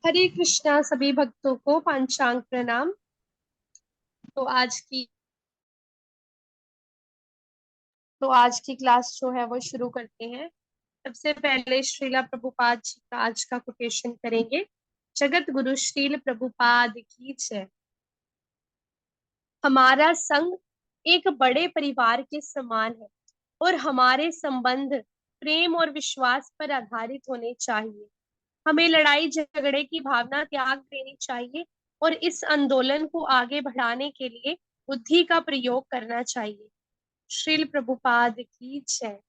हरे कृष्णा सभी भक्तों को पांचांग प्रणाम। तो आज की क्लास जो है वो शुरू करते हैं। सबसे पहले श्रीला प्रभुपाद जी का आज का कोटेशन करेंगे। जगत गुरु श्रील प्रभुपाद की जय। हमारा संग एक बड़े परिवार के समान है और हमारे संबंध प्रेम और विश्वास पर आधारित होने चाहिए। हमें लड़ाई झगड़े की भावना त्याग देनी चाहिए और इस आंदोलन को आगे बढ़ाने के लिए बुद्धि का प्रयोग करना चाहिए। श्रील प्रभुपाद की जय।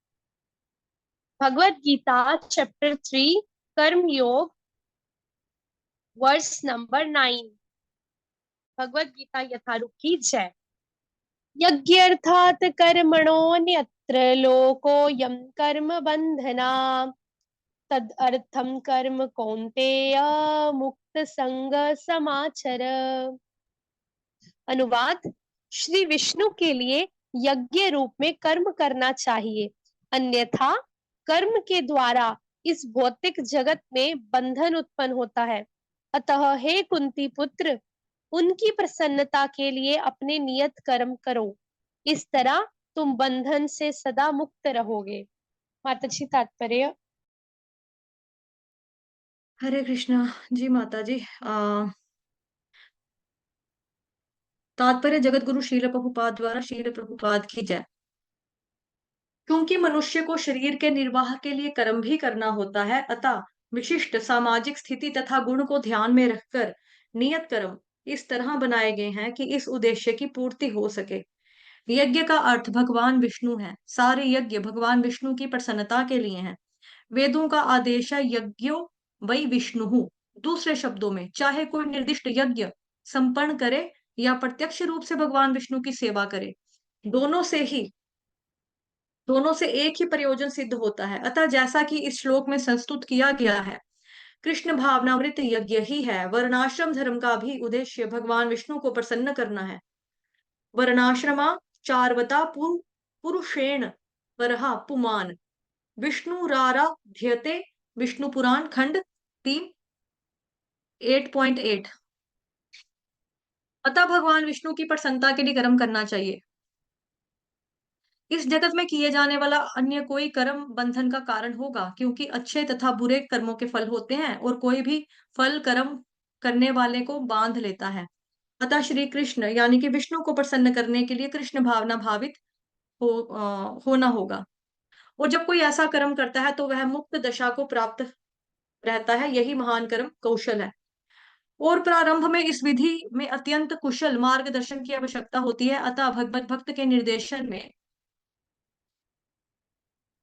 भगवत गीता चैप्टर 3 कर्म योग वर्स नंबर 9। भगवत गीता यथारूप की जय। यज्ञर्थात कर्मणोऽन्यत्र लोकोऽयं कर्म बंधना तदर्थम कर्म कौन्तेय मुक्त संग समाचर। अनुवाद। श्री विष्णु के लिए यज्ञ रूप में कर्म करना चाहिए, अन्यथा कर्म के द्वारा इस भौतिक जगत में बंधन उत्पन्न होता है। अतः हे कुंती पुत्र, उनकी प्रसन्नता के लिए अपने नियत कर्म करो। इस तरह तुम बंधन से सदा मुक्त रहोगे। माता जी तात्पर्य। हरे कृष्णा जी माता जी। तात्पर्य जगत गुरु शील प्रभुपाद द्वारा शील प्रभुपाद की जय। क्योंकि मनुष्य को शरीर के निर्वाह के लिए कर्म भी करना होता है, अतः विशिष्ट सामाजिक स्थिति तथा गुण को ध्यान में रखकर नियत कर्म इस तरह बनाए गए हैं कि इस उद्देश्य की पूर्ति हो सके। यज्ञ का अर्थ भगवान विष्णु है। सारे यज्ञ भगवान विष्णु की प्रसन्नता के लिए हैं। वेदों का आदेश है यज्ञो वै विष्णु। दूसरे शब्दों में, चाहे कोई निर्दिष्ट यज्ञ संपन्न करे या प्रत्यक्ष रूप से भगवान विष्णु की सेवा करे, दोनों से ही दोनों से एक ही प्रयोजन सिद्ध होता है। अतः जैसा कि इस श्लोक में संस्तुत किया गया है, कृष्ण भावनामृत यज्ञ ही है। वर्णाश्रम धर्म का भी उद्देश्य भगवान विष्णु को प्रसन्न करना है। वर्णाश्रमा चारवता पुरुषेण परहा पुमान विष्णुराराध्यते। विष्णु पुराण खंड 3 8.8। अतः भगवान विष्णु की प्रसन्नता के लिए कर्म करना चाहिए। इस जगत में किए जाने वाला अन्य कोई कर्म बंधन का कारण होगा, क्योंकि अच्छे तथा बुरे कर्मों के फल होते हैं और कोई भी फल कर्म करने वाले को बांध लेता है। अतः श्री कृष्ण यानी कि विष्णु को प्रसन्न करने के लिए कृष्ण भावना भावित होना होगा। और जब कोई ऐसा कर्म करता है तो वह मुक्त दशा को प्राप्त रहता है। यही महान कर्म कौशल है। और प्रारंभ में इस विधि में अत्यंत कुशल मार्गदर्शन की आवश्यकता होती है। अतः भगवत भक्त के निर्देशन में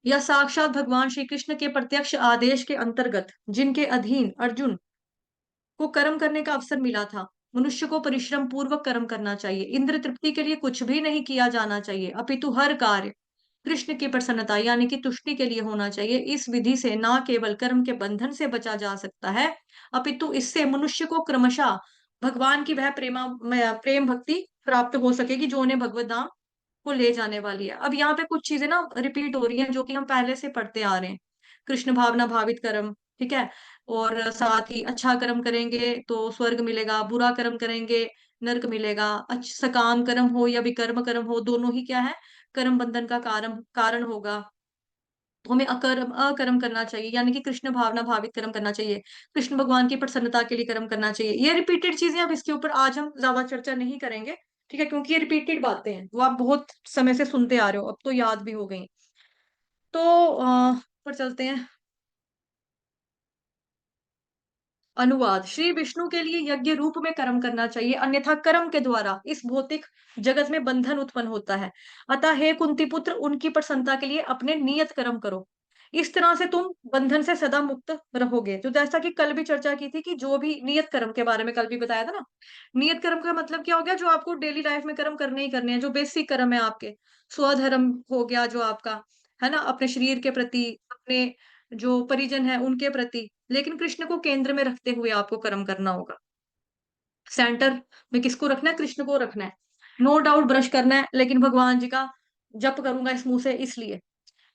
या साक्षात भगवान श्री कृष्ण के प्रत्यक्ष आदेश के अंतर्गत जिनके अधीन अर्जुन को कर्म करने का अवसर मिला था, मनुष्य को परिश्रम पूर्वक कर्म करना चाहिए। इंद्र तृप्ति के लिए कुछ भी नहीं किया जाना चाहिए, अपितु हर कार्य कृष्ण की प्रसन्नता यानी कि तुष्टि के लिए होना चाहिए। इस विधि से न केवल कर्म के बंधन से बचा जा सकता है, अपितु इससे मनुष्य को क्रमशः भगवान की वह प्रेम भक्ति प्राप्त हो सकेगी जो उन्हें भगवत धाम को ले जाने वाली है। अब यहाँ पे कुछ चीजें ना रिपीट हो रही हैं जो कि हम पहले से पढ़ते आ रहे हैं। कृष्ण भावना भावित कर्म, ठीक है। और साथ ही अच्छा कर्म करेंगे तो स्वर्ग मिलेगा, बुरा कर्म करेंगे नरक मिलेगा। अच्छा सकाम कर्म हो या विकर्म कर्म हो, दोनों ही क्या है, कर्म बंधन का कारण कारण होगा। तो हमें अकर्म अकर्म करना चाहिए, यानी कि कृष्ण भावना भावित कर्म करना चाहिए। कृष्ण भगवान की प्रसन्नता के लिए कर्म करना चाहिए। ये रिपीटेड चीजें, अब इसके ऊपर आज हम ज्यादा चर्चा नहीं करेंगे, ठीक है, क्योंकि ये रिपीटेड बातें हैं वो आप बहुत समय से सुनते आ रहे हो, अब तो याद भी हो गई। तो पर चलते हैं। अनुवाद। श्री विष्णु के लिए यज्ञ रूप में कर्म करना चाहिए, अन्यथा कर्म के द्वारा इस भौतिक जगत में बंधन उत्पन्न होता है। अतः हे कुंती पुत्र, उनकी प्रसन्नता के लिए अपने नियत कर्म करो। इस तरह से तुम बंधन से सदा मुक्त रहोगे। तो जैसा कि कल भी चर्चा की थी कि जो भी नियत कर्म के बारे में कल भी बताया था ना, नियत कर्म का मतलब क्या हो गया, जो आपको डेली लाइफ में कर्म करने ही करने हैं, जो बेसिक कर्म है आपके। स्वधर्म हो गया जो आपका, है ना, अपने शरीर के प्रति, अपने जो परिजन है उनके प्रति, लेकिन कृष्ण को केंद्र में रखते हुए आपको कर्म करना होगा। सेंटर में किसको रखना है, कृष्ण को रखना है। नो डाउट ब्रश करना है, लेकिन भगवान जी का जप करूंगा इस मुंह से इसलिए,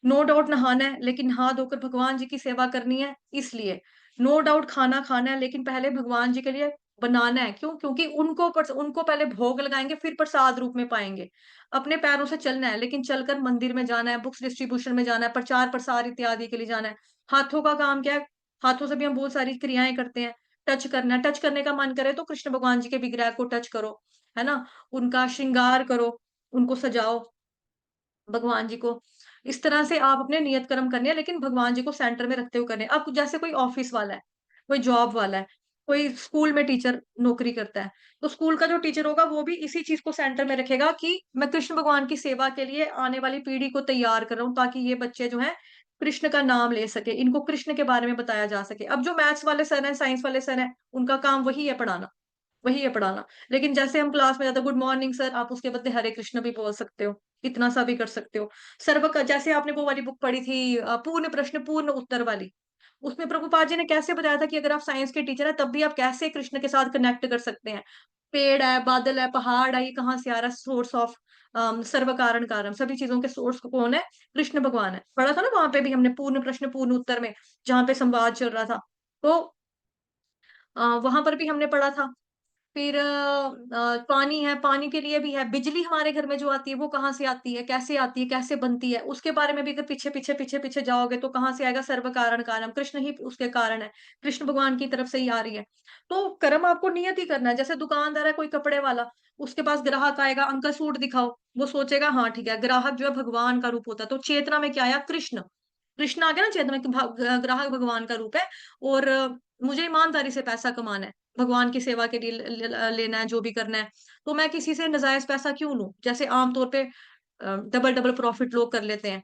नो डाउट नहाना है लेकिन नहा धोकर भगवान जी की सेवा करनी है, इसलिए नो डाउट खाना खाना है लेकिन पहले भगवान जी के लिए बनाना है। क्यों? क्योंकि उनको पहले भोग लगाएंगे, फिर प्रसाद रूप में पाएंगे। अपने पैरों से चलना है लेकिन चलकर मंदिर में जाना है, बुक्स डिस्ट्रीब्यूशन में जाना है, प्रचार प्रसार इत्यादि के लिए जाना है। हाथों का काम क्या है? हाथों से भी हम बहुत सारी क्रियाएं करते हैं। टच करना है, टच करने का मन करे तो कृष्ण भगवान जी के विग्रह को टच करो, है ना? उनका श्रृंगार करो, उनको सजाओ भगवान जी को। इस तरह से आप अपने नियत कर्म करने हैं लेकिन भगवान जी को सेंटर में रखते हुए करने हैं। अब जैसे कोई ऑफिस वाला है, कोई जॉब वाला है, कोई स्कूल में टीचर नौकरी करता है, तो स्कूल का जो टीचर होगा वो भी इसी चीज को सेंटर में रखेगा कि मैं कृष्ण भगवान की सेवा के लिए आने वाली पीढ़ी को तैयार कर रहा हूँ, ताकि ये बच्चे जो हैं कृष्ण का नाम ले सके, इनको कृष्ण के बारे में बताया जा सके। अब जो मैथ्स वाले सर हैं, साइंस वाले सर हैं, उनका काम वही है पढ़ाना, वही है पढ़ाना। लेकिन जैसे हम क्लास में जाते गुड मॉर्निंग सर, आप उसके बदले हरे कृष्ण भी बोल सकते हो, इतना सा भी कर सकते हो। सर्व का जैसे आपने वो वाली बुक पढ़ी थी पूर्ण प्रश्न पूर्ण उत्तर वाली, उसमें प्रभुपाद जी ने कैसे बताया था कि अगर आप साइंस के टीचर है तब भी आप कैसे कृष्ण के साथ कनेक्ट कर सकते हैं। पेड़ है, बादल है, पहाड़ है, ये कहाँ से आ रहा है? सोर्स ऑफ सर्व कारण कारण, सभी चीजों के सोर्स कौन है? कृष्ण भगवान है। पढ़ा था ना वहां पे भी हमने पूर्ण प्रश्न पूर्ण उत्तर में, जहाँ पे संवाद चल रहा था। तो वहां पर भी हमने पढ़ा था। फिर पानी है, पानी के लिए भी है। बिजली हमारे घर में जो आती है वो कहाँ से आती है, कैसे आती है, कैसे बनती है, उसके बारे में भी अगर पीछे पीछे पीछे पीछे जाओगे तो कहाँ से आएगा? सर्व कारण कारणम, कृष्ण ही उसके कारण है, कृष्ण भगवान की तरफ से ही आ रही है। तो कर्म आपको नियत ही करना है। जैसे दुकानदार है कोई कपड़े वाला, उसके पास ग्राहक आएगा, अंकल सूट दिखाओ, वो सोचेगा हाँ ठीक है। ग्राहक जो है भगवान का रूप होता है, तो चेतना में क्या आया? कृष्ण। कृष्ण आ गया ना चेतना में कि ग्राहक भगवान का रूप है। और मुझे ईमानदारी से पैसा कमाना है, भगवान की सेवा के लिए लेना है, जो भी करना है। तो मैं किसी से नाजायज पैसा क्यों लूं? जैसे आमतौर पे डबल डबल प्रॉफिट लोग कर लेते हैं।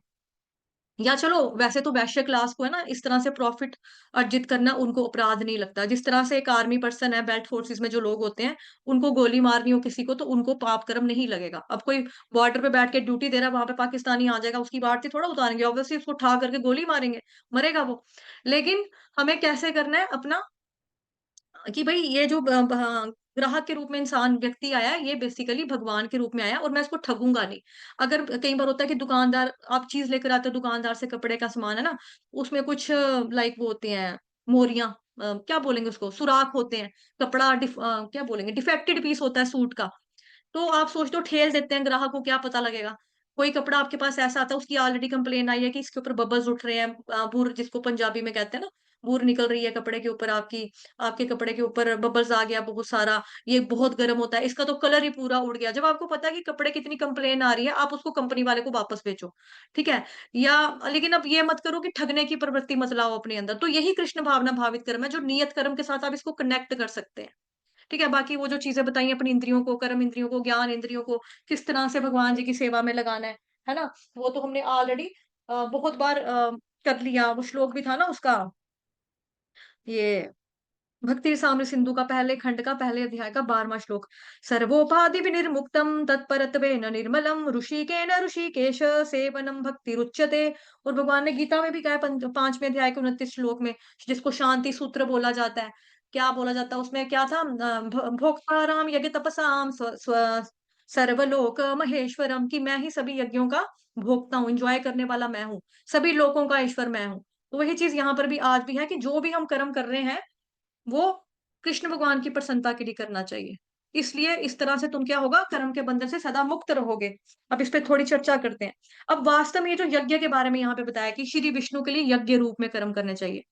या चलो वैसे तो वैश्य क्लास को है ना इस तरह से प्रॉफिट अर्जित करना उनको अपराध नहीं लगता। जिस तरह से एक आर्मी पर्सन है, बेल्ट फोर्सेस में जो लोग होते हैं, उनको गोली मारनी हो किसी को तो उनको पाप कर्म नहीं लगेगा। अब कोई बॉर्डर पे बैठ के ड्यूटी दे रहा है, वहां पे पाकिस्तानी आ जाएगा, उसकी भारतीय थोड़ा उतारेंगे, ऑब्वियसली उसको ठा करके गोली मारेंगे, मरेगा वो। लेकिन हमें कैसे करना है अपना, कि भाई ये जो ग्राहक के रूप में इंसान व्यक्ति आया है, ये बेसिकली भगवान के रूप में आया है और मैं इसको ठगूंगा नहीं। अगर कई बार होता है कि दुकानदार, आप चीज लेकर आते हो दुकानदार से, कपड़े का सामान है ना, उसमें कुछ लाइक वो होते हैं मोरियां, क्या बोलेंगे उसको, सुराख होते हैं, कपड़ा क्या बोलेंगे, डिफेक्टेड पीस होता है सूट का। तो आप सोचते हो ठेल देते हैं, ग्राहक को क्या पता लगेगा? कोई कपड़ा आपके पास ऐसा आता है, उसकी ऑलरेडी कंप्लेन आई है कि इसके ऊपर बबल्स उठ रहे हैं, बूर जिसको पंजाबी में कहते हैं ना, बूर निकल रही है कपड़े के ऊपर आपकी, आपके कपड़े के ऊपर बबल्स आ गया बहुत सारा, ये बहुत गर्म होता है, इसका तो कलर ही पूरा उड़ गया। जब आपको पता है कि कपड़े की इतनी कंप्लेन आ रही है, आप उसको कंपनी वाले को वापस बेचो, ठीक है? या लेकिन अब ये मत करो कि ठगने की प्रवृत्ति मत लाओ अपने अंदर। तो यही कृष्ण भावना भावित कर्म है, जो नियत कर्म के साथ आप इसको कनेक्ट कर सकते हैं। ठीक है? बाकी वो जो चीज़ें बताई अपनी इंद्रियों को, कर्म इंद्रियों को, ज्ञान इंद्रियों को किस तरह से भगवान जी की सेवा में लगाना है ना? वो तो हमने ऑलरेडी बहुत बार कर लिया। वो श्लोक भी था ना उसका, ये भक्ति साम्र सिंधु का पहले खंड का पहले अध्याय का 12वां श्लोक। सर्वोपाधि विनिर्मुक्तम तत्परत्वेन निर्मलम ऋषिकेन ऋषिकेश सेवनम भक्ति रुच्यते। और भगवान ने गीता में भी कहा है 5वें अध्याय के 29 श्लोक में, जिसको शांति सूत्र बोला जाता है। क्या बोला जाता है उसमें? क्या था? भोक्ताराम यज्ञ तपसाम सर्वलोक महेश्वरम, कि मैं ही सभी यज्ञों का भोक्ता हूँ, एंजॉय करने वाला मैं हूँ, सभी लोगों का ईश्वर मैं हूँ। तो वही चीज यहाँ पर भी आज भी है कि जो भी हम कर्म कर रहे हैं वो कृष्ण भगवान की प्रसन्नता के लिए करना चाहिए। इसलिए इस तरह से तुम क्या होगा, कर्म के बंधन से सदा मुक्त रहोगे। अब इस पे थोड़ी चर्चा करते हैं। अब वास्तव में ये जो यज्ञ के बारे में यहाँ पे बताया कि श्री विष्णु के लिए यज्ञ रूप में कर्म करने चाहिए।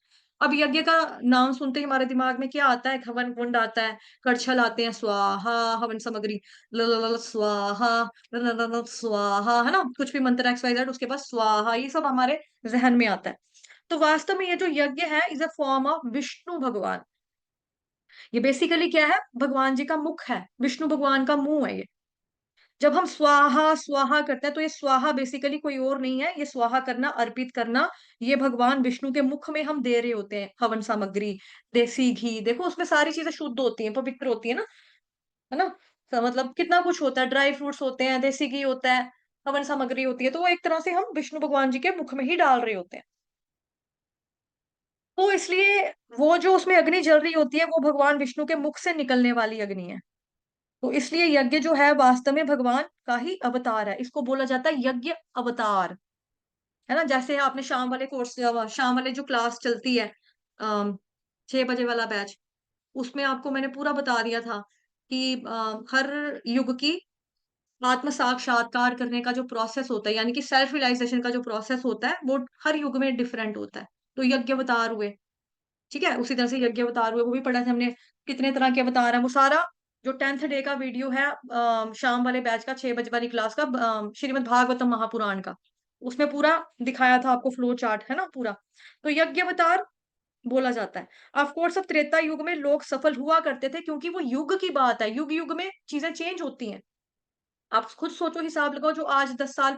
अब यज्ञ का नाम सुनते ही हमारे दिमाग में क्या आता है? हवन कुंड आता है, कड़छल आते हैं, स्वाहा हवन सामग्री, ल ल ल ल स्वाहा, ल ल ल ल स्वाहा, है ना? कुछ भी मंत्र एक्स वाई जेड, उसके बाद स्वाहा, ये सब हमारे जहन में आता है। तो वास्तव में ये जो यज्ञ है is a form of Vishnu भगवान। ये बेसिकली क्या है? भगवान जी का मुख है, विष्णु भगवान का मुंह है ये। जब हम स्वाहा स्वाहा करते हैं तो ये स्वाहा बेसिकली कोई और नहीं है, ये स्वाहा करना, अर्पित करना, ये भगवान विष्णु के मुख में हम दे रहे होते हैं। हवन सामग्री, देसी घी, देखो उसमें सारी चीजें शुद्ध होती हैं, पवित्र होती है ना, है ना? तो मतलब कितना कुछ होता है, ड्राई फ्रूट्स होते हैं, देसी घी होता है, हवन सामग्री होती है, तो वो एक तरह से हम विष्णु भगवान जी के मुख में ही डाल रहे होते हैं। तो इसलिए वो जो उसमें अग्नि जल रही होती है वो भगवान विष्णु के मुख से निकलने वाली अग्नि है। तो इसलिए यज्ञ जो है वास्तव में भगवान का ही अवतार है, इसको बोला जाता है यज्ञ अवतार। है ना? जैसे आपने शाम वाले कोर्स शाम वाले जो क्लास चलती है 6 बजे वाला बैच, उसमें आपको मैंने पूरा बता दिया था कि हर युग की आत्म साक्षात्कार करने का जो प्रोसेस होता है, यानी कि सेल्फ रियलाइजेशन का जो प्रोसेस होता है, वो हर युग में डिफरेंट होता है। तो यज्ञ अवतार हुए, ठीक है? उसी तरह से यज्ञ अवतार हुए, वो भी पढ़ा था हमने। कितने तरह के अवतार हैं, वो सारा जो 10th डे का वीडियो है शाम वाले बैच का 6 बजे वाली क्लास का श्रीमद् भागवतम महापुराण का, उसमें पूरा दिखाया था आपको फ्लो चार्ट, है ना पूरा। तो यज्ञ अवतार बोला जाता है। ऑफ कोर्स अब त्रेता युग में लोग सफल हुआ करते थे क्योंकि वो युग की बात है। युग-युग में चीज़ें चेंज होती हैं। आप खुद सोचो, हिसाब लगाओ, जो आज 10 साल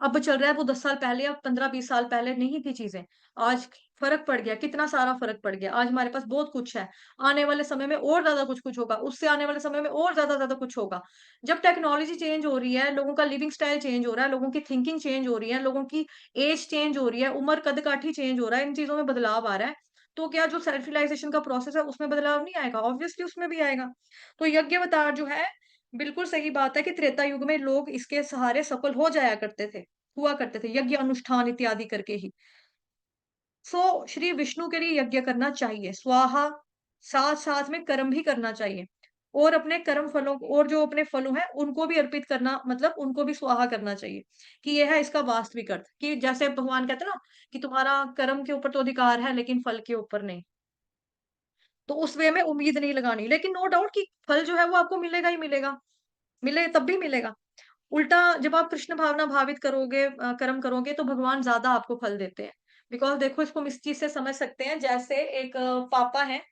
अब चल रहा है, वो 10 साल पहले या 15-20 साल पहले नहीं थी चीज़ें। आज फ़र्क पड़ गया, कितना सारा फ़र्क पड़ गया। आज हमारे पास बहुत कुछ है। आने वाले समय में और ज़्यादा कुछ-कुछ होगा, उससे आने वाले समय में और ज़्यादा-ज़्यादा कुछ होगा। जब टेक्नोलॉज़ी चेंज हो रही है, लोगों का लिविंग स्टाइल चेंज हो रहा है, लोगों की थिंकिंग चेंज हो रही है, लोगों की एज चेंज हो रही है, उम्र कद-काठी चेंज हो रहा है, इन चीज़ों में बदलाव आ रहा है। तो क्या जो सेल्फ रियलाइज़ेशन का प्रोसेस है, उसमें बदलाव नहीं आएगा? ऑब्वियसली उसमें भी आएगा। तो यज्ञावतार जो है, बिल्कुल सही बात है कि त्रेता युग में लोग इसके सहारे सफल हो जाया करते थे, हुआ करते थे, यज्ञ अनुष्ठान इत्यादि करके ही। सो श्री विष्णु के लिए यज्ञ करना चाहिए, स्वाहा, साथ-साथ में कर्म भी करना चाहिए और अपने कर्म फलों और जो अपने फलों हैं, उनको भी अर्पित करना, मतलब उनको भी स्वाहा करना चाहिए, कि ये है इसका वास्तविक अर्थ, कि जैसे भगवान कहते हैं ना कि तुम्हारा कर्म के ऊपर तो अधिकार है, लेकिन फल के ऊपर नहीं। तो उस वे में उम्मीद नहीं लगानी, लेकिन नो डाउट कि फल जो है वो आपको मिलेगा ही मिलेगा, मिले तब भी मिलेगा। उल्टा जब आप कृष्ण भावना भावित करोगे, कर्म करोगे, तो भगवान ज़्यादा आपको फल देते हैं। बिकॉज़ देखो, इसको हम इस चीज़ से समझ सकते हैं, जैसे एक पापा हैं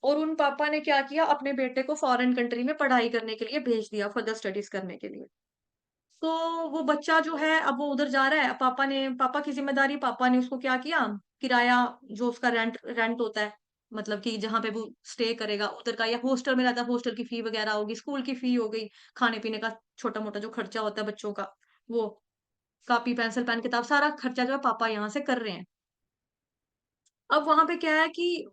और उन पापा ने क्या किया, अपने बेटे को फॉरेन कंट्री में पढ़ाई करने के लिए भेज दिया, फर्दर स्टडीज़ करने के लिए। तो वो बच्चा जो है, अब वो उधर जा रहा है, पापा की ज़िम्मेदारी, पापा ने उसको क्या किया, किराया, जो उसका रेंट रेंट होता है, मतलब कि जहाँ पे वो स्टे करेगा उधर का, या हॉस्टल में रहता है, हॉस्टल की फ़ी वग़ैरह होगी, स्कूल की फ़ी हो गई, खाने-पीने का छोटा-मोटा जो खर्चा होता है बच्चों का, वो कॉपी, पेंसिल, पेन, किताब, सारा खर्चा जो है पापा यहाँ से कर रहे हैं। अब वहाँ पे क्या है कि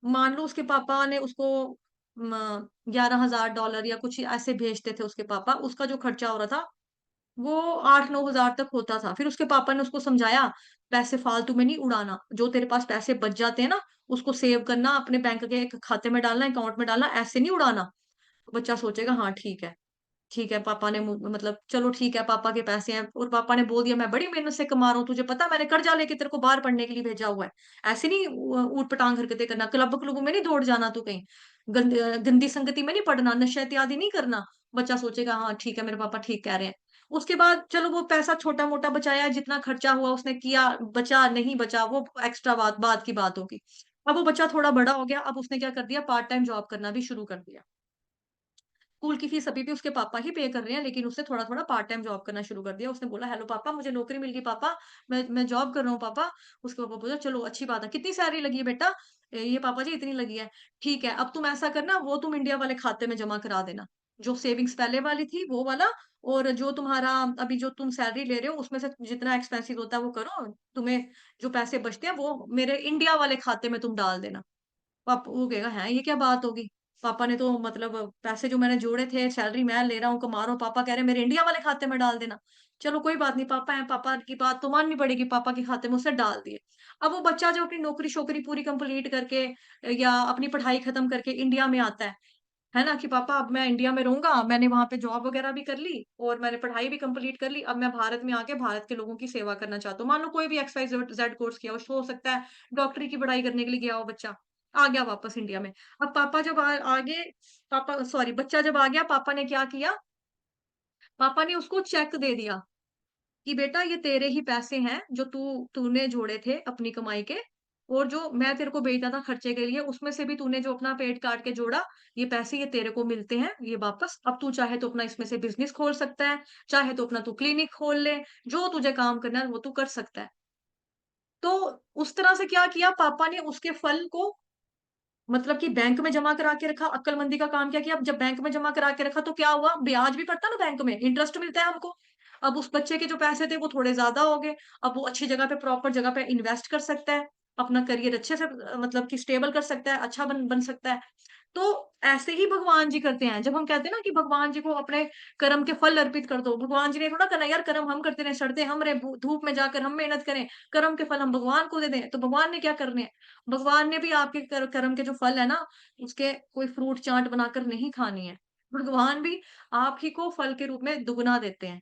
मान लो उसके पापा ने उसको $11,000 या कुछ ऐसे भेजते थे उसके पापा, उसका जो खर्चा हो रहा था वो 8-9 हज़ार तक होता था। फिर उसके पापा ने उसको समझाया, पैसे फालतू में नहीं उड़ाना, जो तेरे पास पैसे बच जाते हैं ना, उसको सेव करना, अपने बैंक के एक खाते में डालना, अकाउंट में डालना, ऐसे नहीं उड़ाना। बच्चा सोचेगा हाँ ठीक है, पापा ने मतलब चलो ठीक है, पापा के पैसे हैं, और पापा ने बोल दिया मैं बड़ी मेहनत से कमा रहा हूँ, तुझे पता है मैंने कर्जा लेके तेरे को बाहर पढ़ने के लिए भेजा हुआ है। ऐसे नहीं ऊट-पटांग हरकतें करना, क्लब-क्लबों में नहीं दौड़ जाना तू कहीं, गंदी संगति में नहीं पड़ना, नशा इत्यादि नहीं करना। बच्चा सोचेगा हाँ ठीक है, मेरे पापा ठीक कह रहे हैं। उसके बाद चलो वो पैसा छोटा-मोटा बचाया, जितना खर्चा हुआ उसने किया, बचा नहीं बचा वो एक्स्ट्रा बात बाद की बात होगी। अब वो बच्चा थोड़ा बड़ा हो गया, अब उसने क्या कर दिया, पार्ट टाइम जॉब करना भी शुरू कर दिया। स्कूल की फीस अभी भी उसके पापा ही पे कर रहे हैं, लेकिन उसने थोड़ा-थोड़ा पार्ट टाइम जॉब करना शुरू कर दिया। उसने बोला, "हेलो पापा, मुझे नौकरी मिल गई पापा, मैं जॉब कर रहा हूँ पापा।" उसके पापा बोले, "चलो अच्छी बात है। कितनी सैलरी लगी है बेटा?" "ये पापा जी इतनी लगी है।" "ठीक है, अब तुम ऐसा करना, वो तुम इंडिया वाले खाते में जमा करा देना। जो सेविंग्स पहले वाली थी वो वाला, और जो तुम्हारा अभी जो तुम सैलरी ले रहे हो उसमें से जितना एक्सपेंसेस होता है वो करो। तुम्हें जो पैसे बचते हैं वो मेरे इंडिया वाले खाते में तुम डाल देना।" वो कहेगा, हैं ये क्या बात होगी? पापा ने तो मतलब पैसे जो मैंने जोड़े थे, सैलरी मैं ले रहा हूँ, कमा रहा हूँ, पापा कह रहे हैं मेरे इंडिया वाले खाते में डाल देना। चलो कोई बात नहीं, पापा हैं, पापा की बात तो माननी पड़ेगी, पापा के खाते में उसने डाल दिए। अब वो बच्चा जो अपनी नौकरी-शोकरी पूरी कंप्लीट करके या अपनी पढ़ाई खत्म करके इंडिया में आता है ना? कि पापा अब मैं इंडिया में रहूँगा, मैंने वहाँ पे जॉब वगैरह भी कर ली और मैंने पढ़ाई भी कंप्लीट कर ली, अब मैं भारत में आके भारत के लोगों की सेवा करना चाहता हूँ। मान लो कोई भी एक्स, वाई, ज़ेड कोर्स किया हो सकता है डॉक्टरी की पढ़ाई करने के लिए गया हो बच्चा, आ गया वापस इंडिया में। अब पापा जब आगे पापा सॉरी बच्चा जब आ गया, पापा ने क्या किया, पापा ने उसको चेक दे दिया कि बेटा ये तेरे ही पैसे हैं जो तूने जोड़े थे अपनी कमाई के, और जो मैं तेरे को भेजता था खर्चे के लिए उसमें से भी तूने जो अपना पेट काट के जोड़ा, ये पैसे ये तेरे को मिलते हैं ये वापस। अब तू चाहे तो अपना इसमें से बिजनेस खोल सकता है, चाहे तो अपना तू क्लिनिक खोल ले, जो तुझे काम करना है वो तू कर सकता है। तो उस तरह से क्या किया पापा ने, उसके फल को मतलब कि बैंक में जमा करा के रखा। अक्लमंदी का काम क्या किया, अब जब बैंक में जमा करा के रखा तो क्या हुआ, ब्याज भी पड़ता है ना बैंक में, इंटरेस्ट मिलता है हमको। अब उस बच्चे के जो पैसे थे वो थोड़े ज़्यादा हो गए। अब वो अच्छी जगह पे, प्रॉपर जगह पे इन्वेस्ट कर सकता है, अपना करियर अच्छे से मतलब कि स्टेबल कर सकता है, अच्छा बन बन सकता है। तो ऐसे ही भगवान जी करते हैं। जब हम कहते हैं ना कि भगवान जी को अपने कर्म के फल अर्पित कर दो, भगवान जी ने थोड़ा करना यार, कर्म हम करते रहे, सड़ते हम रहे, धूप में जाकर हम मेहनत करें, कर्म के फल हम भगवान को दे दें, तो भगवान ने क्या करने हैं? भगवान ने भी आपके कर्म के जो फल है ना, उसके कोई फ्रूट चाट बनाकर नहीं खानी है। भगवान भी आप ही को फल के रूप में दुगना देते हैं।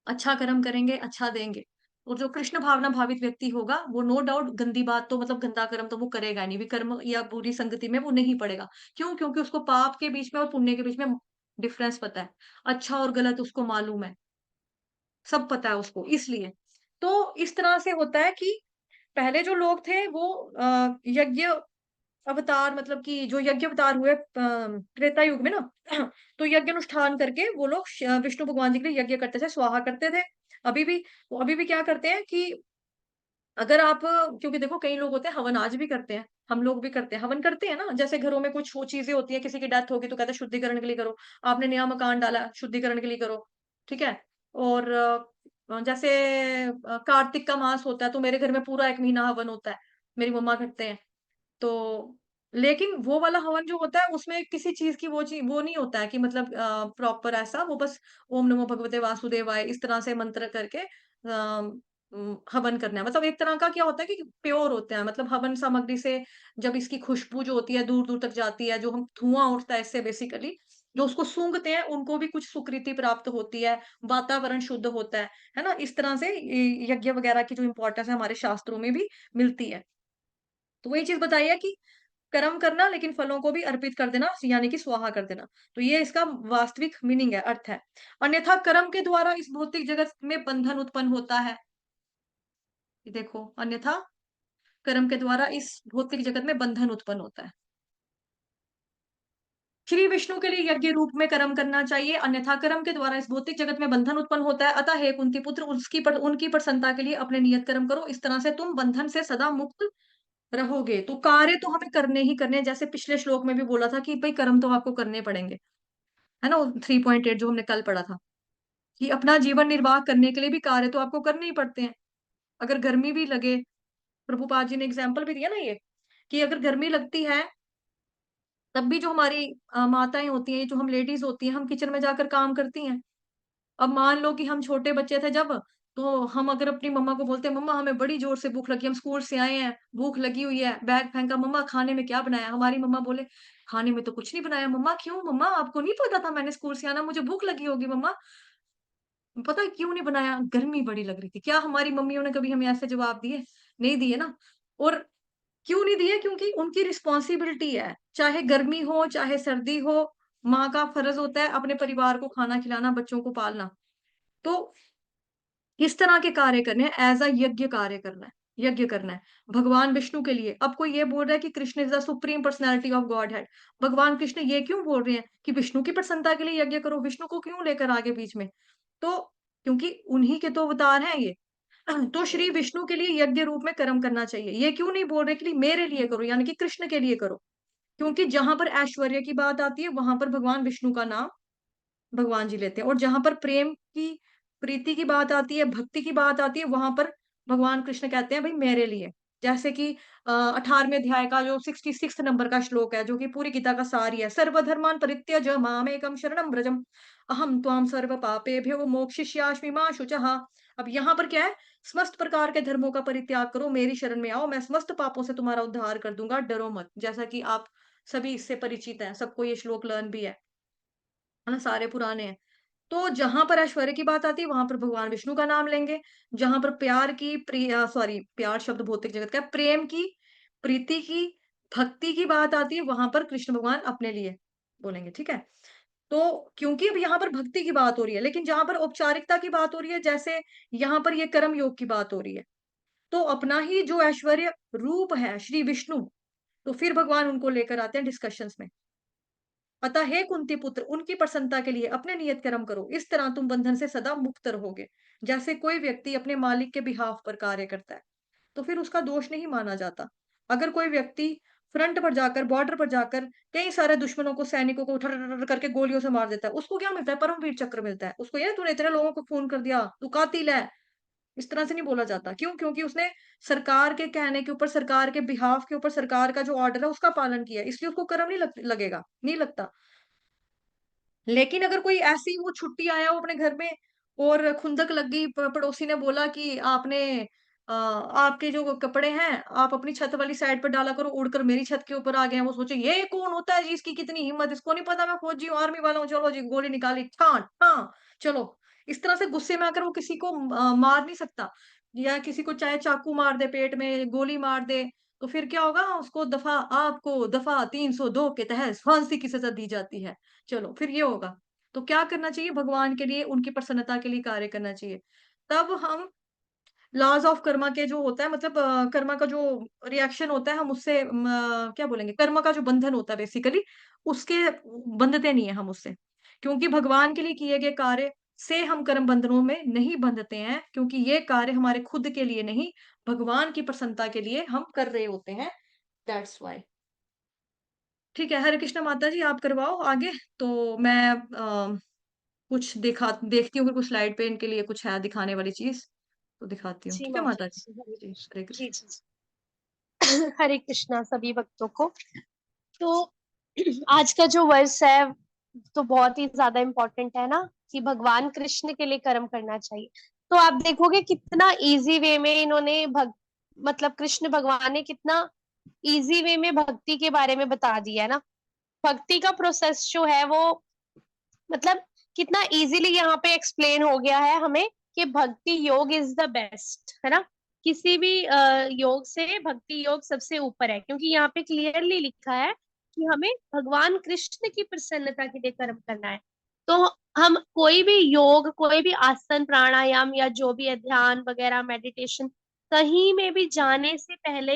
अच्छा कर्म करेंगे, अच्छा देंगे। और जो कृष्ण भावना भावित व्यक्ति होगा, वो नो डाउट गंदी बात तो मतलब गंदा कर्म तो वो करेगा नहीं, विकर्म या बुरी संगति में वो नहीं पड़ेगा। क्यों? क्योंकि उसको पाप के बीच में और पुण्य के बीच में डिफरेंस पता है। अच्छा और गलत उसको मालूम है, सब पता है उसको इसलिए। तो इस तरह से होता है कि पहले जो लोग थे वो यज्ञ अवतार मतलब कि जो यज्ञ अवतार हुए त्रेता युग में ना तो यज्ञ अनुष्ठान करके वो लोग विष्णु भगवान जी के लिए यज्ञ करते थे, स्वाहा करते थे। अभी भी वो अभी भी क्या करते हैं कि अगर आप क्योंकि देखो कई लोग होते हैं हवन आज भी करते हैं, हम लोग भी करते हैं, हवन करते हैं ना, जैसे घरों में कुछ वो चीज़ें होती हैं, किसी की डेथ होगी तो कहते हैं शुद्धिकरण के लिए करो, आपने नया मकान डाला, शुद्धिकरण के लिए करो, ठीक है? और जैसे कार्तिक का मास होता है तो मेरे घर में पूरा 1 महीना हवन होता है, मेरी मम्मा करते हैं। तो लेकिन वो वाला हवन जो होता है उसमें किसी चीज़ की वो नहीं होता है कि मतलब प्रॉपर ऐसा वो बस ओम नमो भगवते वासुदेवाय इस तरह से मंत्र करके हवन करना है। मतलब एक तरह का क्या होता है कि प्योर होता है मतलब हवन सामग्री से जब इसकी खुशबू जो होती है दूर-दूर तक जाती है, जो हम धुआँ उठता है इससे बेसिकली, जो उसको सूँघते हैं उनको भी कुछ सुकृति प्राप्त होती है, वातावरण शुद्ध होता है ना? इस तरह से यज्ञ वगैरह की जो इम्पोर्टेंस है हमारे शास्त्रों में भी मिलती है। तो वही चीज़ बताई है कि कर्म करना लेकिन फलों को भी अर्पित कर देना यानी कि स्वाहा कर देना। तो ये इसका वास्तविक मीनिंग है, अर्थ है। अन्यथा कर्म के द्वारा इस भौतिक जगत में बंधन उत्पन्न होता है। ये देखो अन्यथा कर्म के द्वारा इस भौतिक जगत में बंधन उत्पन्न होता है। श्री विष्णु के लिए यज्ञ रूप में कर्म करना चाहिए, अन्यथा कर्म के द्वारा इस भौतिक जगत में बंधन उत्पन्न होता है। अतः हे कुंती पुत्र उनकी प्रसन्नता के लिए अपने नियत कर्म करो। इस तरह से तुम बंधन से सदा मुक्त रहोगे। तो कार्य तो हमें करने ही करने हैं, जैसे पिछले श्लोक में भी बोला था कि भई कर्म तो आपको करने पड़ेंगे। है ना? 3.8 जो हमने कल पढ़ा था, कि अपना जीवन निर्वाह करने के लिए भी कार्य तो आपको करने ही पड़ते हैं। अगर गर्मी भी लगे, प्रभुपाद जी ने एग्ज़ाम्पल भी दिया ना ये, कि अगर गर्मी लगती है, तब भी जो हमारी माताएँ होती हैं, जो हम लेडीज़ होती हैं, हम किचन में जाकर काम करती हैं। अब मान लो कि हम छोटे बच्चे थे जब, तो हम अगर अपनी मम्मा को बोलते हैं, "मम्मा हमें बड़ी ज़ोर से भूख लगी है, हम स्कूल से आए हैं, भूख लगी हुई है।" बैग फेंका, "मम्मा खाने में क्या बनाया?" हमारी मम्मा बोले, "खाने में तो कुछ नहीं बनाया मम्मा।" "क्यों मम्मा? आपको नहीं पता था मैंने स्कूल से आना, मुझे भूख लगी होगी मम्मा।" पता है क्यों नहीं बनाया? गर्मी बड़ी लग रही थी। क्या हमारी मम्मियों ने कभी हमें ऐसे जवाब दिए? नहीं दिए ना। और क्यों नहीं दिए? क्योंकि उनकी रिस्पॉन्सिबिलिटी है। चाहे गर्मी हो, चाहे सर्दी हो, माँ का फर्ज़ होता है अपने परिवार को खाना खिलाना, बच्चों को पालना। तो इस तरह के कार्य करने हैं, ऐज़ अ यज्ञ कार्य करना है, यज्ञ करना है, भगवान विष्णु के लिए। अब कोई ये बोल रहा है कि Krishna is the supreme personality of godhead. भगवान कृष्ण ये क्यों बोल रहे हैं कि विष्णु की प्रसन्नता के लिए यज्ञ करो, विष्णु को क्यों लेकर आगे बीच में? तो क्योंकि उन्हीं के तो अवतार हैं ये। तो श्री विष्णु के लिए यज्ञ रूप में कर्म करना चाहिए। ये क्यों नहीं बोल रहे कि मेरे लिए करो, यानी कि कृष्ण के लिए करो। क्योंकि जहाँ पर ऐश्वर्य की बात आती है, वहाँ पर भगवान विष्णु का नाम भगवान जी लेते हैं और जहाँ पर प्रेम की प्रीति की बात आती है, भक्ति की बात आती है, वहाँ पर भगवान कृष्ण कहते हैं भई मेरे लिए। जैसे कि 18वें अध्याय का जो 66 नंबर का श्लोक है, जो कि पूरी गीता का सार ही है। सर्वधर्मान् परित्यज्य मामेकं शरणं व्रजम् अहं त्वां सर्व पापेभ्यो मोक्षयिष्यामि मा शुचः। अब यहाँ पर क्या है? समस्त प्रकार के धर्मों का परित्याग करो, मेरी शरण में आओ, मैं समस्त पापों से तुम्हारा उद्धार कर दूँगा, डरो मत। जैसा कि आप सभी इससे परिचित हैं, सबको ये श्लोक लर्न भी है ना? सारे पुराने हैं। तो जहाँ पर ऐश्वर्य की बात आती है, वहाँ पर भगवान विष्णु का नाम लेंगे। जहाँ पर प्यार की सॉरी प्यार शब्द भौतिक जगत का है, प्रेम की, प्रीति की, भक्ति की बात आती है, वहाँ पर कृष्ण भगवान अपने लिए बोलेंगे, ठीक है? तो क्योंकि अब यहाँ पर भक्ति की बात हो रही है, लेकिन जहाँ पर औपचारिकता की बात हो रही है, जैसे यहाँ पर ये कर्म योग की बात हो रही है, तो अपना ही जो ऐश्वर्य रूप है श्री विष्णु, तो फिर भगवान उनको लेकर आते हैं डिस्कशंस में। अतः हे कुंती पुत्र उनकी प्रसन्नता के लिए अपने नियत कर्म करो, इस तरह तुम बंधन से सदा मुक्त रहोगे। जैसे कोई व्यक्ति अपने मालिक के बिहाफ पर कार्य करता है तो फिर उसका दोष नहीं माना जाता। अगर कोई व्यक्ति फ्रंट पर जाकर बॉर्डर पर जाकर कई सारे दुश्मनों को सैनिकों को ठर करके गोलियों से मार देता है, उसको क्या मिलता है? परमवीर चक्र मिलता है। उसको ये तूने इतने लोगों को खून कर दिया, तू कातिल है। इस तरह से नहीं बोला जाता। क्यों? क्योंकि उसने सरकार के कहने के ऊपर, सरकार के बिहाफ के ऊपर, सरकार का जो ऑर्डर है उसका पालन किया, इसलिए उसको कर्म नहीं लगेगा, नहीं लगता। लेकिन अगर कोई ऐसे ही वो छुट्टी आया हो अपने घर में और खुंदक लग गई, पड़ोसी ने बोला कि आपने आपके जो कपड़े हैं आप अपनी छत वाली साइड पर डाला करो, उड़कर मेरी छत के ऊपर आ गए हैं। वो सोचे ये कौन होता है जी, इसकी कितनी हिम्मत, इसको नहीं पता मैं फौजी हूँ, आर्मी वाला हूँ, चलो जी गोली निकाली, ठान ठान चलो। इस तरह से गुस्से में आकर वो किसी को मार नहीं सकता, या किसी को चाहे चाकू मार दे, पेट में गोली मार दे, तो फिर क्या होगा? उसको आपको दफा 302 के तहत फांसी की सजा दी जाती है। चलो फिर ये होगा। तो क्या करना चाहिए? भगवान के लिए, उनकी प्रसन्नता के लिए कार्य करना चाहिए। तब हम लॉज़ ऑफ कर्मा के जो होता है, मतलब कर्मा का जो रिएक्शन होता है, हम उससे क्या बोलेंगे, कर्म का जो बंधन होता है बेसिकली, उसके बंधते नहीं है हम उससे। क्योंकि भगवान के लिए किए गए कार्य से हम कर्म बंधनों में नहीं बंधते हैं, क्योंकि ये कार्य हमारे खुद के लिए नहीं, भगवान की प्रसन्नता के लिए हम कर रहे होते हैं। That's why. ठीक है, हरे कृष्णा माता जी, आप करवाओ आगे। तो मैं कुछ देखती हूँ, अगर कुछ स्लाइड पे इनके लिए कुछ है दिखाने वाली चीज़, तो दिखाती हूँ। जी ठीक है माता माता जी? जी, हरे जी, हरे जी कृष्ण। जी जी। हरे कृष्णा सभी भक्तों को। तो आज का जो वर्ष है तो बहुत ही ज्यादा इम्पोर्टेंट है ना, कि भगवान कृष्ण के लिए कर्म करना चाहिए। तो आप देखोगे कितना इजी वे में इन्होंने मतलब कृष्ण भगवान ने कितना इजी वे में भक्ति के बारे में बता दिया है ना। भक्ति का प्रोसेस जो है वो मतलब कितना इजीली यहाँ पे एक्सप्लेन हो गया है हमें, कि भक्ति योग इज द बेस्ट, है ना। किसी भी योग से भक्ति योग सबसे ऊपर है, क्योंकि यहाँ पे क्लियरली लिखा है कि हमें भगवान कृष्ण की प्रसन्नता के लिए कर्म करना है। तो हम कोई भी योग, कोई भी आसन प्राणायाम या जो भी है ध्यान वगैरह मेडिटेशन, कहीं में भी जाने से पहले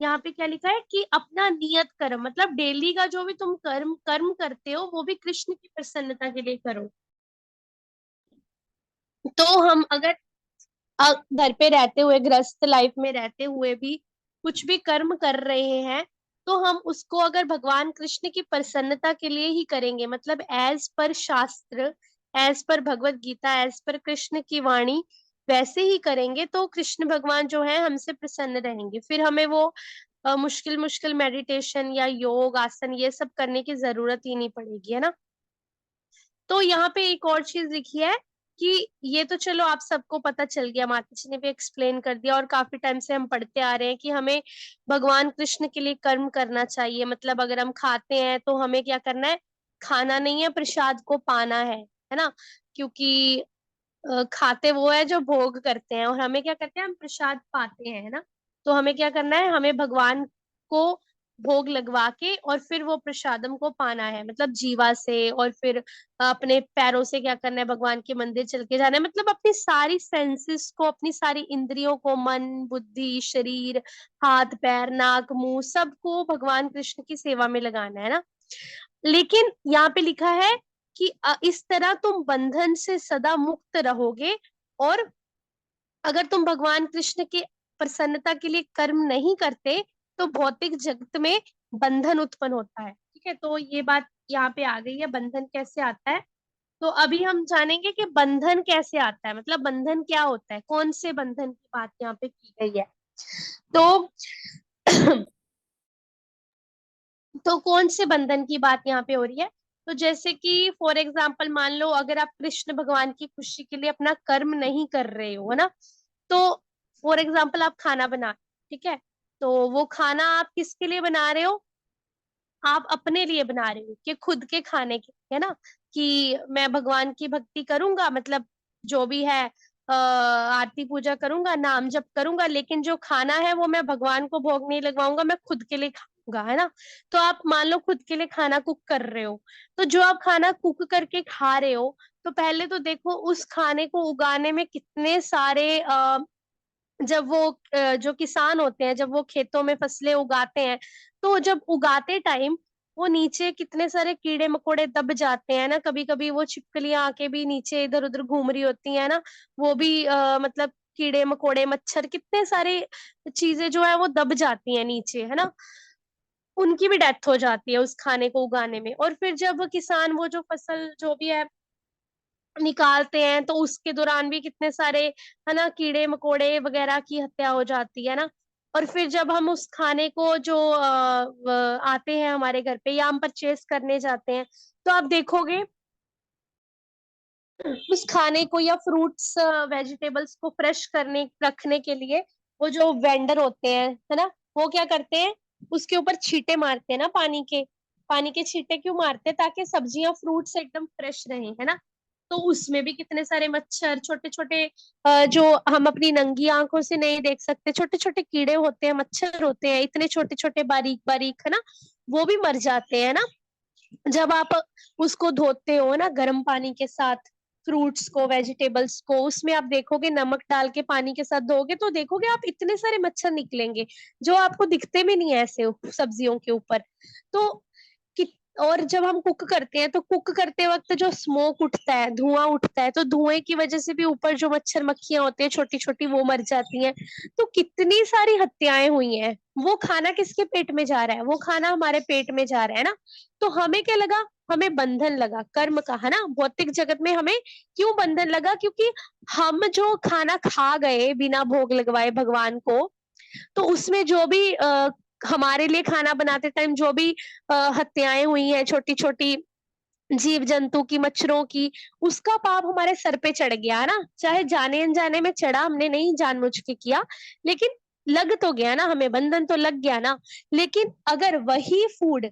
यहाँ पे क्या लिखा है कि अपना नियत कर्म, मतलब डेली का जो भी तुम कर्म कर्म करते हो वो भी कृष्ण की प्रसन्नता के लिए करो। तो हम अगर घर पे रहते हुए, गृहस्थ लाइफ में रहते हुए भी कुछ भी कर्म कर रहे हैं, तो हम उसको अगर भगवान कृष्ण की प्रसन्नता के लिए ही करेंगे, मतलब एज पर शास्त्र, as per Bhagavad Gita, as per Krishna की वाणी, वैसे ही करेंगे तो कृष्ण भगवान जो है हमसे प्रसन्न रहेंगे। फिर हमें वो मुश्किल मुश्किल मेडिटेशन या योग आसन ये सब करने की जरूरत ही नहीं पड़ेगी, है ना। तो यहाँ पे एक और चीज लिखी है कि ये तो चलो आप सबको पता चल गया, माता जी ने भी एक्सप्लेन कर दिया, और काफी टाइम से हम पढ़ते आ रहे हैं कि हमें भगवान कृष्ण के लिए कर्म करना चाहिए। मतलब अगर हम खाते हैं तो हमें क्या करना है, खाना नहीं है, प्रसाद को पाना है ना। क्योंकि खाते वो है जो भोग करते हैं, और हमें क्या करते हैं, हम प्रसाद पाते हैं, है ना। तो हमें क्या करना है, हमें भगवान को भोग लगवा के और फिर वो प्रसादम को पाना है, मतलब जीवा से, और फिर अपने पैरों से क्या करना है, भगवान के मंदिर चल के जाना है। मतलब अपनी सारी सेंसेस को, अपनी सारी इंद्रियों को, मन बुद्धि शरीर, हाथ पैर नाक मुंह, सबको भगवान कृष्ण की सेवा में लगाना है ना। लेकिन यहाँ पे लिखा है कि इस तरह तुम बंधन से सदा मुक्त रहोगे, और अगर तुम भगवान कृष्ण की प्रसन्नता के लिए कर्म नहीं करते तो भौतिक जगत में बंधन उत्पन्न होता है। ठीक है, तो ये बात यहाँ पे आ गई है, बंधन कैसे आता है। तो अभी हम जानेंगे कि बंधन कैसे आता है, मतलब बंधन क्या होता है, कौन से बंधन की बात यहाँ पे की गई है। तो तो कौन से बंधन की बात यहाँ पे हो रही है। तो जैसे कि फॉर एग्जाम्पल मान लो, अगर आप कृष्ण भगवान की खुशी के लिए अपना कर्म नहीं कर रहे हो, है ना। तो फॉर एग्जाम्पल आप खाना बना, ठीक है, तो वो खाना आप किसके लिए बना रहे हो, आप अपने लिए बना रहे हो कि खुद के खाने के, है ना। कि मैं भगवान की भक्ति करूंगा, मतलब जो भी है आरती पूजा करूंगा, नाम जप करूंगा, लेकिन जो खाना है वो मैं भगवान को भोग नहीं लगवाऊंगा, मैं खुद के लिए खाऊंगा, है ना। तो आप मान लो खुद के लिए खाना कुक कर रहे हो, तो जो आप खाना कुक करके खा रहे हो, तो पहले तो देखो उस खाने को उगाने में कितने सारे जब वो जो किसान होते हैं, जब वो खेतों में फसलें उगाते हैं, तो जब उगाते टाइम वो नीचे कितने सारे कीड़े मकोड़े दब जाते हैं ना, कभी कभी वो छिपकलियां आके भी नीचे इधर उधर घूम रही होती है ना, वो भी मतलब कीड़े मकोड़े मच्छर कितने सारे चीजें जो है वो दब जाती हैं नीचे, है ना। उनकी भी डेथ हो जाती है उस खाने को उगाने में। और फिर जब किसान वो जो फसल जो भी है निकालते हैं, तो उसके दौरान भी कितने सारे, है ना, कीड़े मकोड़े वगैरह की हत्या हो जाती है ना। और फिर जब हम उस खाने को जो आते हैं हमारे घर पे या हम परचेज करने जाते हैं, तो आप देखोगे उस खाने को या फ्रूट्स वेजिटेबल्स को फ्रेश करने रखने के लिए वो जो वेंडर होते हैं, है ना, वो क्या करते हैं, उसके ऊपर छींटे मारते हैं ना, पानी के छींटे क्यों मारते हैं, ताकि सब्जियां फ्रूट्स एकदम फ्रेश रहें, है ना। तो उसमें भी कितने सारे मच्छर, छोटे छोटे जो हम अपनी नंगी आंखों से नहीं देख सकते, छोटे छोटे कीड़े होते हैं, मच्छर होते हैं, इतने छोटे छोटे बारीक बारीक, है ना, वो भी मर जाते हैं ना। जब आप उसको धोते हो ना गर्म पानी के साथ, फ्रूट्स को वेजिटेबल्स को, उसमें आप देखोगे नमक डाल के पानी के साथ धोगे तो देखोगे आप इतने सारे मच्छर निकलेंगे जो आपको दिखते भी नहीं है ऐसे सब्जियों के ऊपर। तो कि और जब हम कुक करते हैं तो कुक करते वक्त जो स्मोक उठता है, धुआं उठता है, तो धुएं की वजह से भी ऊपर जो मच्छर मक्खियां होती है छोटी छोटी वो मर जाती हैं। तो कितनी सारी हत्याएं हुई हैं। वो खाना किसके पेट में जा रहा है, वो खाना हमारे पेट में जा रहा है ना। तो हमें क्या लगा, हमें बंधन लगा कर्म का, है ना, भौतिक जगत में हमें क्यों बंधन लगा, क्योंकि हम जो खाना खा गए बिना भोग लगवाए भगवान को, तो उसमें जो भी हमारे लिए खाना बनाते टाइम जो भी हत्याएं हुई हैं छोटी छोटी जीव जंतु की, मच्छरों की, उसका पाप हमारे सर पे चढ़ गया ना, चाहे जाने अनजाने में चढ़ा, हमने नहीं जानबूझ के किया, लेकिन लग तो गया ना, हमें बंधन तो लग गया ना। लेकिन अगर वही फूड,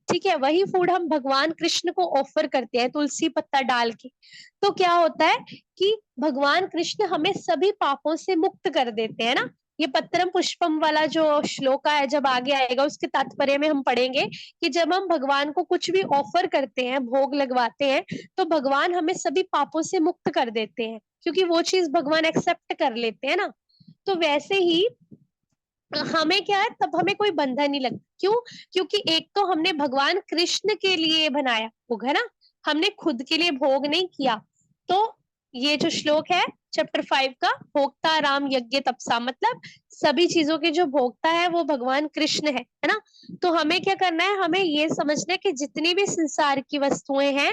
ठीक है, वही फूड हम भगवान कृष्ण को ऑफर करते हैं तुलसी पत्ता डाल के, तो क्या होता है कि भगवान कृष्ण हमें सभी पापों से मुक्त कर देते हैं ना। ये पत्रम पुष्पम वाला जो श्लोका है, जब आगे आएगा उसके तात्पर्य में हम पढ़ेंगे कि जब हम भगवान को कुछ भी ऑफर करते हैं, भोग लगवाते हैं, तो भगवान हमें सभी पापों से मुक्त कर देते हैं, क्योंकि वो चीज भगवान एक्सेप्ट कर लेते हैं ना। तो वैसे ही हमें क्या है, तब हमें कोई बंधन नहीं लगता, क्यों, क्योंकि एक तो हमने भगवान कृष्ण के लिए बनाया भोग, है ना, हमने खुद के लिए भोग नहीं किया। तो ये जो श्लोक है चैप्टर 5 का, भोक्ता राम यज्ञ तपसा, मतलब सभी चीजों के जो भोक्ता है वो भगवान कृष्ण है ना। तो हमें क्या करना है, हमें ये समझना है कि जितनी भी संसार की वस्तुएं हैं,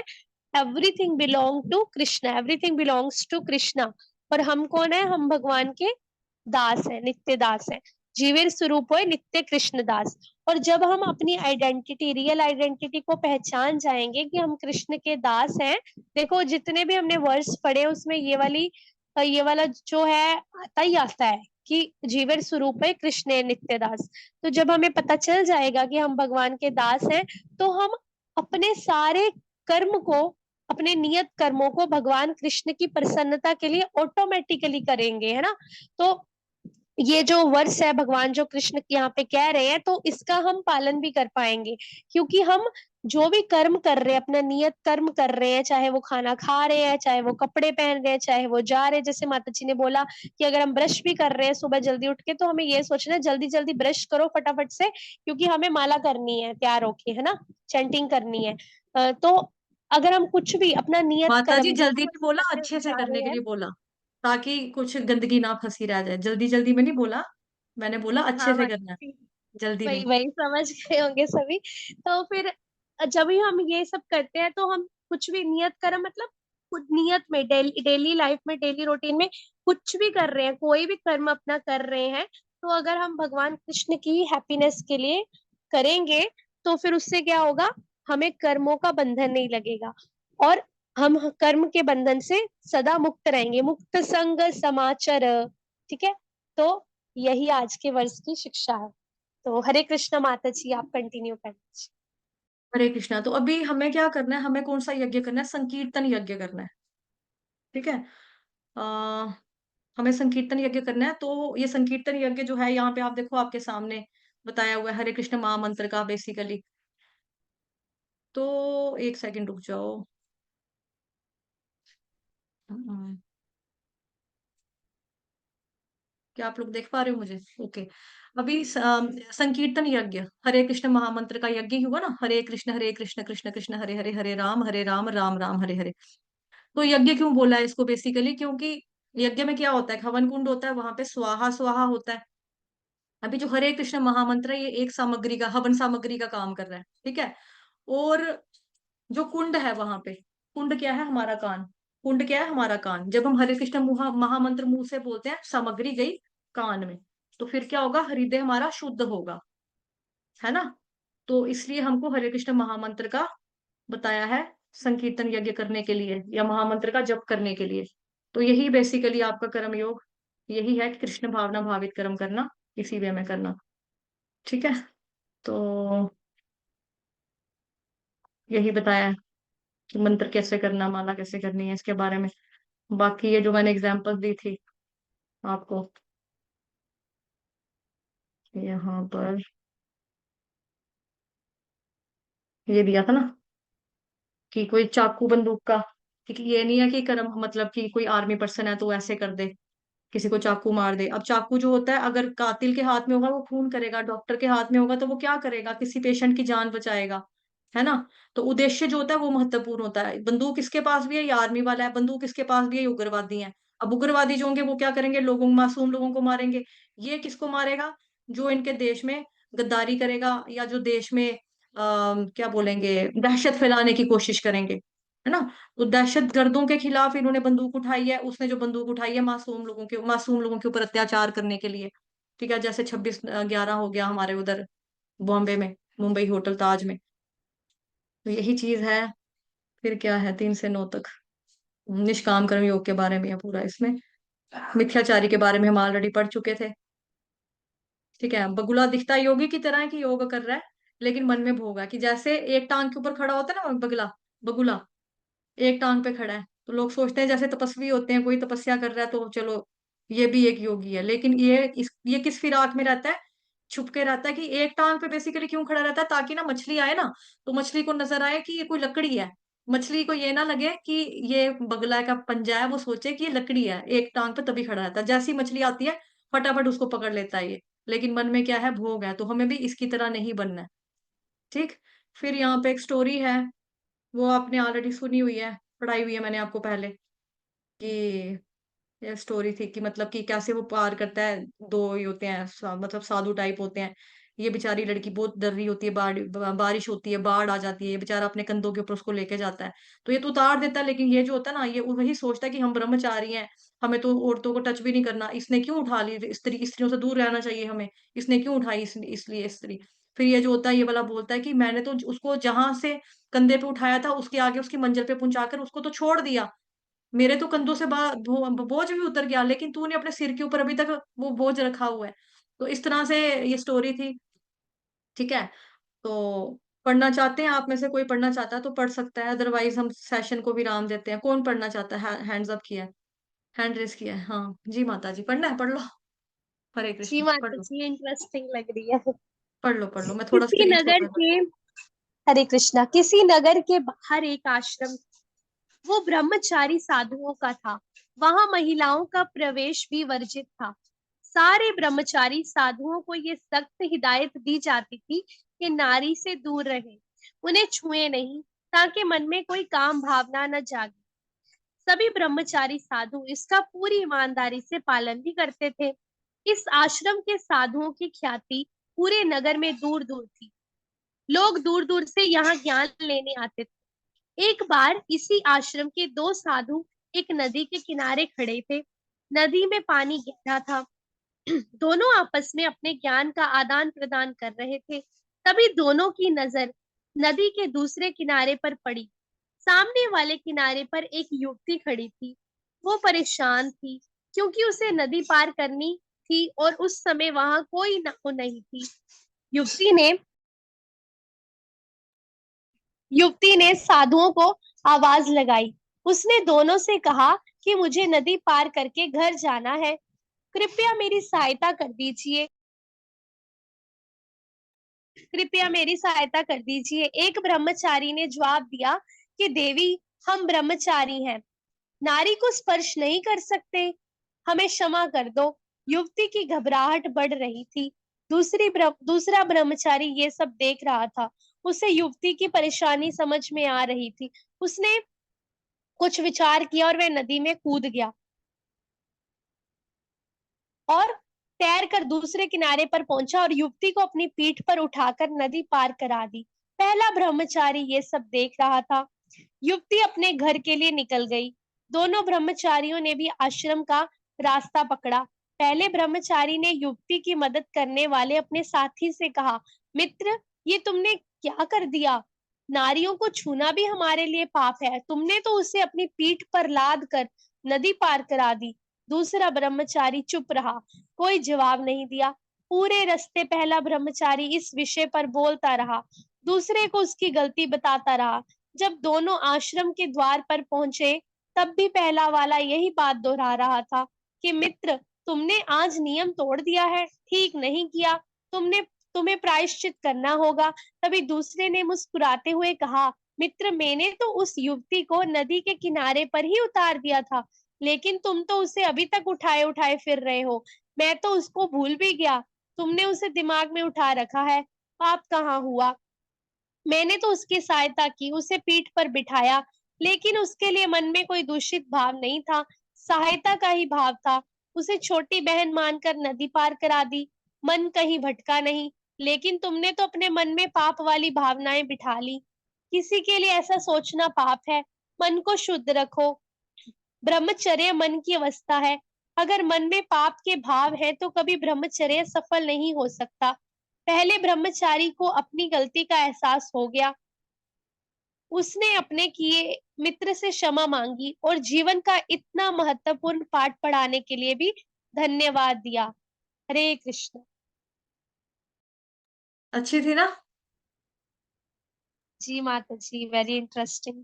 everything belong to Krishna, everything belongs to Krishna. और हम कौन है, हम भगवान के दास है, नित्य दास है, जीवेर स्वरूप है नित्य कृष्ण दास। और जब हम अपनी आइडेंटिटी, रियल आइडेंटिटी को पहचान जाएंगे कि हम कृष्ण के दास हैं, देखो जितने भी हमने वर्ष पढ़े उसमें ये वाला जो है आता ही आता है कि जीवेर स्वरूप है कृष्ण नित्य दास। तो जब हमें पता चल जाएगा कि हम भगवान के दास हैं, तो हम अपने सारे कर्म को, अपने नियत कर्मों को भगवान कृष्ण की प्रसन्नता के लिए ऑटोमेटिकली करेंगे, है ना। तो ये जो वर्ष है भगवान जो कृष्ण यहाँ पे कह रहे हैं, तो इसका हम पालन भी कर पाएंगे, क्योंकि हम जो भी कर्म कर रहे हैं, अपना नियत कर्म कर रहे हैं, चाहे वो खाना खा रहे हैं, चाहे वो कपड़े पहन रहे हैं, चाहे वो जा रहे हैं, जैसे माता जी ने बोला कि अगर हम ब्रश भी कर रहे हैं सुबह जल्दी उठ के, तो हमें ये सोचना है जल्दी जल्दी ब्रश करो फटाफट से, क्योंकि हमें माला करनी है तैयार होके, है ना, चैंटिंग करनी है। तो अगर हम कुछ भी अपना नियत माता जी कर्म जो जल्दी भी नहीं हम बोला, करने अच्छे से जा करने रहे के हैं, लिए बोला, ताकि कुछ गंदगी ना फंसी रह जाए। जल्दी जल्दी में नहीं बोला, मैंने बोला अच्छे हाँ से हाँ करना है, ठीक, जल्दी वही नहीं। वही समझ गए होंगे सभी। तो फिर जब भी हम ये सब करते हैं, तो हम कुछ भी नियत कर्म, मतलब कुछ नियत में, डेली डेली लाइफ में, डेली रूटीन में कुछ भी कर रहे हैं, कोई भी कर्म अपना कर रहे हैं, तो अगर हम भगवान कृष्ण की हैप्पीनेस के लिए करेंगे, तो फिर उससे क्या होगा, हमें कर्मों का बंधन नहीं लगेगा, और हम कर्म के बंधन से सदा मुक्त रहेंगे, मुक्त संग समाचर, ठीक है। तो यही आज के वर्ष की शिक्षा है। तो हरे कृष्ण माता जी, आप कंटिन्यू कर दीजिए। हरे कृष्णा। तो अभी हमें क्या करना है, हमें कौन सा यज्ञ करना है, संकीर्तन यज्ञ करना है। ठीक है। आ, हमें संकीर्तन यज्ञ करना है। तो ये संकीर्तन यज्ञ जो है, यहाँ पे आप देखो आपके सामने बताया हुआ है, हरे कृष्ण महामंत्र का बेसिकली। तो एक सेकंड रुक जाओ। हम्म, क्या आप लोग देख पा रहे हो मुझे? ओके। अभी संकीर्तन यज्ञ, हरे कृष्ण महामंत्र का यज्ञ ही हुआ ना, हरे कृष्ण कृष्ण कृष्ण हरे हरे, हरे राम राम राम हरे हरे। तो यज्ञ क्यों बोला है इसको बेसिकली, क्योंकि यज्ञ में क्या होता है, हवन कुंड होता है, वहां पे स्वाहा स्वाहा होता है। अभी जो हरे कृष्ण महामंत्र है, ये एक सामग्री का, हवन सामग्री का काम कर रहा है। ठीक है। और जो कुंड है वहां पे, कुंड क्या है, हमारा कान। कुंड क्या है? हमारा कान। जब हम हरे कृष्ण महामंत्र मुंह से बोलते हैं, सामग्री गई कान में, तो फिर क्या होगा? हृदय हमारा शुद्ध होगा, है ना? तो इसलिए हमको हरे कृष्ण महामंत्र का बताया है संकीर्तन यज्ञ करने के लिए, या महामंत्र का जप करने के लिए। तो यही बेसिकली आपका कर्म योग यही है कि कृष्ण भावना भावित कर्म करना, इसी वे में करना। ठीक है, तो यही बताया है कि मंत्र कैसे करना, माला कैसे करनी है, इसके बारे में। बाकी ये जो मैंने एग्जांपल दी थी आपको यहाँ पर, ये दिया था ना कि कोई चाकू बंदूक का, क्योंकि ये नहीं है कि कर्म मतलब कि कोई आर्मी पर्सन है तो ऐसे कर दे, किसी को चाकू मार दे। अब चाकू जो होता है, अगर कातिल के हाथ में होगा वो खून करेगा, डॉक्टर के हाथ में होगा तो वो क्या करेगा? किसी पेशेंट की जान बचाएगा, है ना? तो उद्देश्य जो होता है वो महत्वपूर्ण होता है। बंदूक किसके पास भी है? ये आर्मी वाला है। बंदूक किसके पास भी है? ये उग्रवादी है। अब उग्रवादी जो होंगे वो क्या करेंगे? लोगों, मासूम लोगों को मारेंगे। ये किसको मारेगा? जो इनके देश में गद्दारी करेगा, या जो देश में क्या बोलेंगे, दहशत फैलाने की कोशिश करेंगे, है ना? तो दहशत गर्दों के खिलाफ इन्होंने बंदूक उठाई है। उसने जो बंदूक उठाई है मासूम लोगों के ऊपर अत्याचार करने के लिए। ठीक है, जैसे 26/11 हो गया हमारे उधर बॉम्बे में, मुंबई होटल ताज में। तो यही चीज है। फिर क्या है? 3 से 9 तक निष्काम कर्म योग के बारे में है पूरा इसमें। मिथ्याचारी के बारे में हम ऑलरेडी पढ़ चुके थे। ठीक है, बगुला दिखता योगी की तरह है कि योग कर रहा है, लेकिन मन में भोग है। कि जैसे एक टांग के ऊपर खड़ा होता है ना बगुला, बगुला एक टांग पे खड़ा है, तो लोग सोचते हैं जैसे तपस्वी होते हैं, कोई तपस्या कर रहा है तो चलो ये भी एक योगी है। लेकिन ये किस फिराक में रहता है? छुप के रहता है। कि एक टांग पे बेसिकली क्यों खड़ा रहता है? ताकि ना मछली आए ना, तो मछली को नजर आए कि ये कोई लकड़ी है। मछली को ये ना लगे कि ये बगला का पंजा है, वो सोचे कि ये लकड़ी है। एक टांग पे तभी खड़ा रहता है। जैसी मछली आती है फटाफट उसको पकड़ लेता है ये। लेकिन मन में क्या है? भोग है। तो हमें भी इसकी तरह नहीं बनना है। ठीक। फिर यहाँ पे एक स्टोरी है, वो आपने ऑलरेडी सुनी हुई है, पढ़ाई हुई है मैंने आपको पहले, कि ये स्टोरी थी कि मतलब कि कैसे वो पार करता है। दो ही होते हैं, मतलब साधु टाइप होते हैं। ये बेचारी लड़की बहुत डर रही होती है, बारिश होती है, बाढ़ आ जाती है, ये बेचारा अपने कंधों के ऊपर उसको लेके जाता है। तो ये तो उतार देता है, लेकिन ये जो होता है ना, ये वही सोचता है कि हम ब्रह्मचारी हैं, हमें तो औरतों को टच भी नहीं करना। इसने क्यों उठा ली? स्त्रियों से दूर रहना चाहिए हमें। इसने क्यों उठाई? इसलिए स्त्री। फिर ये जो होता है, ये वाला बोलता है कि मैंने तो उसको जहां से कंधे पे उठाया था उसके आगे उसकी मंजिल पे पहुंचाकर उसको तो छोड़ दिया। मेरे तो कंधों से बोझ भी उतर गया, लेकिन तूने अपने सिर के ऊपर अभी तक वो बोझ रखा हुआ है। तो इस तरह से ये स्टोरी थी। ठीक है, तो पढ़ना चाहते हैं आप में से कोई? पढ़ना चाहता है तो पढ़ सकता है, अदरवाइज हम सेशन को विराम देते हैं। कौन पढ़ना चाहता है? हैंड्स अप किया है, हैंड रेस किया है। हाँ जी माता जी, पढ़ना है? पढ़ लो। हरे जी कृष्ण, पढ़ माता लो। जी, इंटरेस्टिंग लग रही है। पढ़ लो, पढ़ लो। मैं थोड़ा किसी स्क्रीन नगर छोटा कर। के हरे कृष्णा, किसी नगर के बाहर एक आश्रम, वो ब्रह्मचारी साधुओं का था। वहां महिलाओं का प्रवेश भी वर्जित था। सारे ब्रह्मचारी साधुओं को ये सख्त हिदायत दी जाती थी कि नारी से दूर रहे, उन्हें छुए नहीं, ताकि मन में कोई काम भावना न जागे। सभी ब्रह्मचारी साधु इसका पूरी ईमानदारी से पालन भी करते थे। इस आश्रम के साधुओं की ख्याति पूरे नगर में दूर दूर थी। लोग दूर दूर से यहाँ ज्ञान लेने आते थे। एक बार इसी आश्रम के दो साधु एक नदी के किनारे खड़े थे। नदी में पानी गहरा था। दोनों आपस में अपने ज्ञान का आदान प्रदान कर रहे थे। तभी दोनों की नजर नदी के दूसरे किनारे पर पड़ी। सामने वाले किनारे पर एक युवती खड़ी थी। वो परेशान थी, क्योंकि उसे नदी पार करनी थी और उस समय वहां कोई नहीं थी। युवती ने युवती ने साधुओं को आवाज लगाई। उसने दोनों से कहा कि मुझे नदी पार करके घर जाना है, कृपया मेरी सहायता कर दीजिए, कृपया मेरी सहायता कर दीजिए। एक ब्रह्मचारी ने जवाब दिया कि देवी, हम ब्रह्मचारी हैं, नारी को स्पर्श नहीं कर सकते, हमें क्षमा कर दो। युवती की घबराहट बढ़ रही थी। दूसरा ब्रह्मचारी ये सब देख रहा था। उसे युवती की परेशानी समझ में आ रही थी। उसने कुछ विचार किया और वह नदी में कूद गया और तैरकर दूसरे किनारे पर पहुंचा और युवती को अपनी पीठ पर उठाकर नदी पार करा दी। पहला ब्रह्मचारी ये सब देख रहा था। युवती अपने घर के लिए निकल गई। दोनों ब्रह्मचारियों ने भी आश्रम का रास्ता पकड़ा। पहले ब्रह्मचारी ने युवती की मदद करने वाले अपने साथी से कहा, मित्र, ये तुमने क्या कर दिया? नारियों को छूना भी हमारे लिए पाप है। तुमने तो उसे अपनी पीठ पर लाद कर नदी पार करा दी। दूसरा ब्रह्मचारी चुप रहा, कोई जवाब नहीं दिया। पूरे रास्ते पहला ब्रह्मचारी इस विषय पर बोलता रहा, दूसरे को उसकी गलती बताता रहा। जब दोनों आश्रम के द्वार पर पहुंचे, तब भी पहला वाला यही बात दोहरा रहा था कि मित्र, तुमने आज नियम तोड़ दिया है, ठीक नहीं किया। तुमने तुम्हें प्रायश्चित करना होगा। तभी दूसरे ने मुस्कुराते हुए कहा, मित्र, मैंने तो उस युवती को नदी के किनारे पर ही उतार दिया था, लेकिन तुम तो उसे अभी तक उठाए उठाए फिर रहे हो। मैं तो उसको भूल भी गया। तुमने उसे दिमाग में उठा रखा है। पाप कहाँ हुआ? मैंने तो उसकी सहायता की, उसे पीठ पर बिठाया, लेकिन उसके लिए मन में कोई दूषित भाव नहीं था, सहायता का ही भाव था। उसे छोटी बहन मानकर नदी पार करा दी, मन कहीं भटका नहीं। लेकिन तुमने तो अपने मन में पाप वाली भावनाएं बिठा ली। किसी के लिए ऐसा सोचना पाप है। मन को शुद्ध रखो। ब्रह्मचर्य मन की अवस्था है। अगर मन में पाप के भाव है तो कभी ब्रह्मचर्य सफल नहीं हो सकता। पहले ब्रह्मचारी को अपनी गलती का एहसास हो गया। उसने अपने किए मित्र से क्षमा मांगी और जीवन का इतना महत्वपूर्ण पाठ पढ़ाने के लिए भी धन्यवाद दिया। हरे कृष्ण। अच्छी थी ना? जी माता जी, वेरी इंटरेस्टिंग।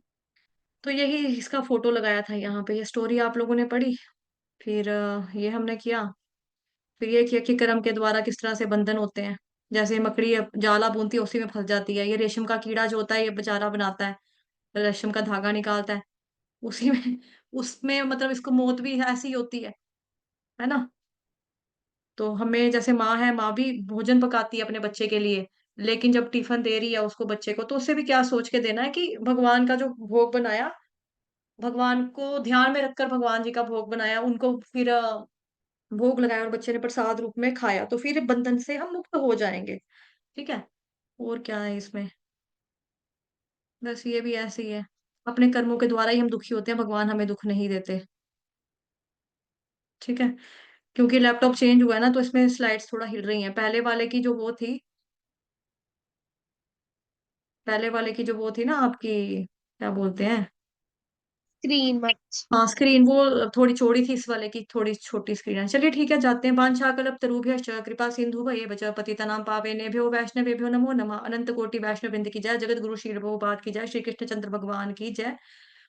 तो यही इसका फोटो लगाया था यहाँ पे। ये स्टोरी आप लोगों ने पढ़ी। फिर ये हमने किया। फिर ये किया कि कर्म के द्वारा किस तरह से बंधन होते हैं। जैसे मकड़ी जाला बुनती है, उसी में फंस जाती है। ये रेशम का कीड़ा जो होता है, ये बेचारा बनाता है, रेशम का धागा निकालता है, उसी में उसमें मतलब इसको मौत भी ऐसी ही होती है ना? तो हमें जैसे माँ है, माँ भी भोजन पकाती है अपने बच्चे के लिए, लेकिन जब टिफिन दे रही है उसको, बच्चे को, तो उससे भी क्या सोच के देना है कि भगवान का जो भोग बनाया, भगवान को ध्यान में रखकर भगवान जी का भोग बनाया, उनको फिर भोग लगाया और बच्चे ने प्रसाद रूप में खाया, तो फिर बंधन से हम मुक्त हो जाएंगे। ठीक है। और क्या है इसमें? बस ये भी ऐसे ही है। अपने कर्मों के द्वारा ही हम दुखी होते हैं, भगवान हमें दुख नहीं देते। ठीक है। क्योंकि लैपटॉप चेंज हुआ है ना, तो इसमें स्लाइड्स थोड़ा हिल रही हैं। पहले वाले की जो वो थी ना आपकी, क्या बोलते हैं, स्क्रीन मच। हाँ स्क्रीन, वो थोड़ी चौड़ी थी, इस वाले की थोड़ी छोटी स्क्रीन है। चलिए ठीक है, जाते हैं। बांछा कल्प तरुभ्यश्च कृपा सिंधु भये बच पतितनां पावनेभ्यो वैष्णवेभ्यो नमो नमः। अनंत कोटि वैष्णव वृंद की जय। जगत गुरु श्री प्रभुपाद की जय। श्री कृष्ण चंद्र भगवान की जय।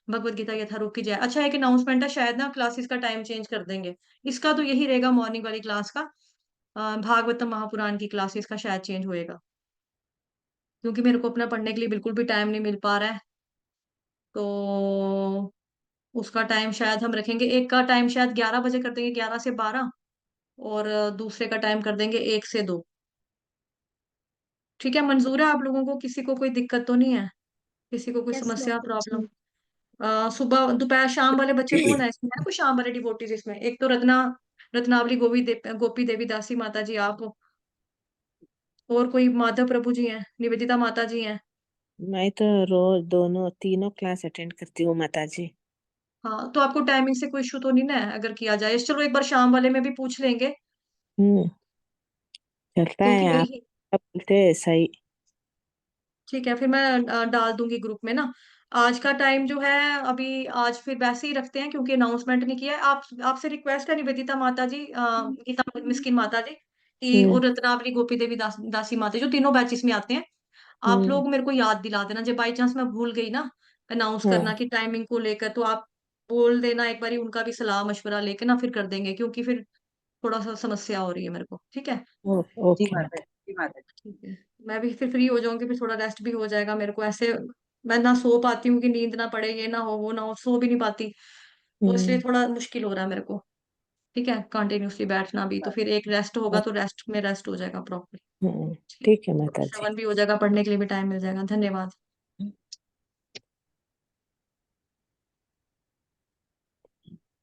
भगवत गीता यथारूप की जय। अच्छा, एक अनाउंसमेंट है, शायद ना क्लासेस का टाइम चेंज कर देंगे। इसका तो यही रहेगा, मॉर्निंग वाली क्लास का। भागवतम महापुराण की क्लासेस का शायद चेंज होएगा, क्योंकि मेरे को अपना पढ़ने के लिए बिल्कुल भी टाइम नहीं मिल पा रहा है। तो उसका टाइम शायद हम रखेंगे, एक का टाइम शायद 11 बजे कर देंगे, 11 से 12। और दूसरे का टाइम कर देंगे 1 से 2। ठीक है, मंजूर है आप लोगों को? किसी को कोई दिक्कत तो नहीं है? किसी को कोई यस समस्या, माता प्रॉब्लम? जी। सुबह दोपहर शाम वाले बच्चे कौन है इसमें? है कोई शाम वाले डिवोटीज इसमें? एक तो रत्नावली गोपी देवी दासी माता जी आप हो, और कोई माधव प्रभु जी हैं, निवेदिता माता जी हैं। मैं तो रोज दोनों तीनों क्लास अटेंड करती हूँ माता जी। हाँ, तो आपको टाइमिंग से कोई इशू तो नहीं ना है अगर किया जाए? चलो एक बार शाम वाले में भी पूछ लेंगे, हम्म। चलता क्योंकि है, आप मेरी, सब बोलते हैं सही। ठीक है, फिर मैं डाल दूंगी ग्रुप में ना। आज का टाइम जो है, अभी आज फिर वैसे ही रखते हैं, क्योंकि अनाउंसमेंट नहीं किया है। आप आपसे रिक्वेस्ट है, निवेदिता माता जी, गीता मिस्किन माता जी की, हम्म। और रत्नावली गोपी देवी दासी माता, जो तीनों बैचेस में आते हैं। आप हम्म। लोग मेरे को याद दिला देना, जब बाई चांस मैं भूल गई ना अनाउंस करना हाँ। की टाइमिंग को लेकर, तो आप बोल देना एक बारी, उनका भी सलाह मशवरा लेके ना फिर कर देंगे, क्योंकि फिर थोड़ा सा समस्या हो रही है मेरे को। ठीक है। ओके माता। ठीक है, मैं भी फिर फ्री हो जाऊंगी, फिर थोड़ा रेस्ट भी हो जाएगा मेरे को। ऐसे मैं ना सो पाती हूँ कि नींद ना पड़े, ये ना हो वो ना हो, सो भी नहीं पाती। तो इसलिए हम्म। थोड़ा मुश्किल हो रहा है मेरे को। ठीक है, कंटिन्यूअसली बैठना भी, तो फिर एक रेस्ट होगा तो रेस्ट में रेस्ट हो जाएगा प्रॉपर। ठीक ठीक है है, माता जी। श्रवण भी हो जाएगा, पढ़ने के लिए भी टाइम मिल जाएगा। धन्यवाद।